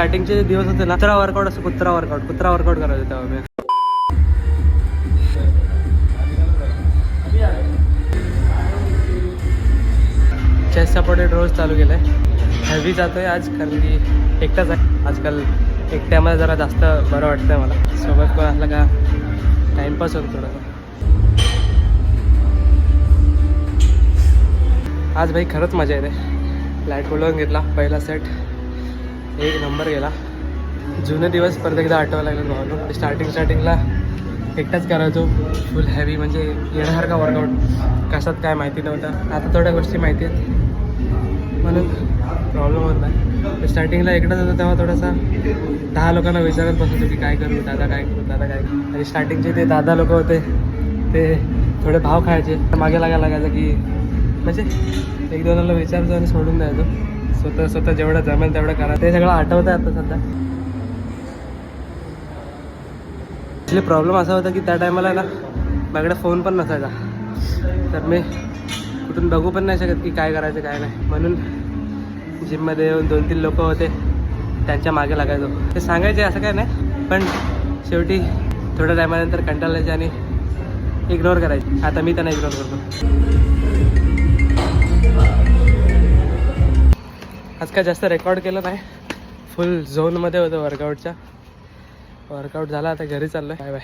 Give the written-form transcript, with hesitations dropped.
स्टार्टिंगचे दिवस होते ना, कुत्रा वर्कआउट असं कुत्रा वर्कआउट करायचं तेव्हा मी. चेस्ट सपोर्टेड रोज चालू केलं आहे. हेवी जातो आहे आज, कारण की एकटाच आहे आजकाल. एकट्यामध्ये जरा जास्त बरं वाटतं आहे मला. सोबत कोण असलं का टाईमपास होतो थोडासा. आज भाई खरंच मजा येते. लाईट बोलवून घेतला पहिला सेट, एक नंबर गेला. जुने दिवस परत एकदा आठवायला लागले भावनो. स्टार्टिंगला एकटाच करायचो फुल हॅवी, म्हणजे येण्यासारखा वर्कआउट कशात काय माहिती नव्हतं. आता थोड्या गोष्टी माहिती आहेत म्हणून प्रॉब्लेम होत नाही. स्टार्टिंगला एकटाच होतं तेव्हा थोडासा 10 लोकांना विचारत बसतो की काय करू दादा, काय करू दादा, काय करू. आणि स्टार्टिंगचे ते दादा लोक होते ते थोडे भाव खायचे. मागे लागायचं की म्हणजे एक दोनाला विचारतो आणि सोडून द्यायचो. स्वतः जेवढं जमेल तेवढं करा. ते सगळं आठवतं आहे आता सध्या. ॲक्च्युली प्रॉब्लेम असा होता की त्या टायमाला ना माझ्याकडे फोन पण नसायचा, तर मी कुठून बघू पण नाही शकत की काय करायचं काय नाही. म्हणून जिममध्ये येऊन 2-3 लोक होते त्यांच्या मागे लागायचो. ते सांगायचे असं काय नाही, पण शेवटी थोड्या टायमानंतर कंटाळायचे आणि इग्नोर करायचे. आता मी त्यांना इग्नोर करतो. आज काय जास्त रेकॉर्ड केलं नाही, फुल झोनमध्ये होतं वर्कआउटच्या. वर्कआउट झाला, आता घरी चाललो आहे. Bye bye.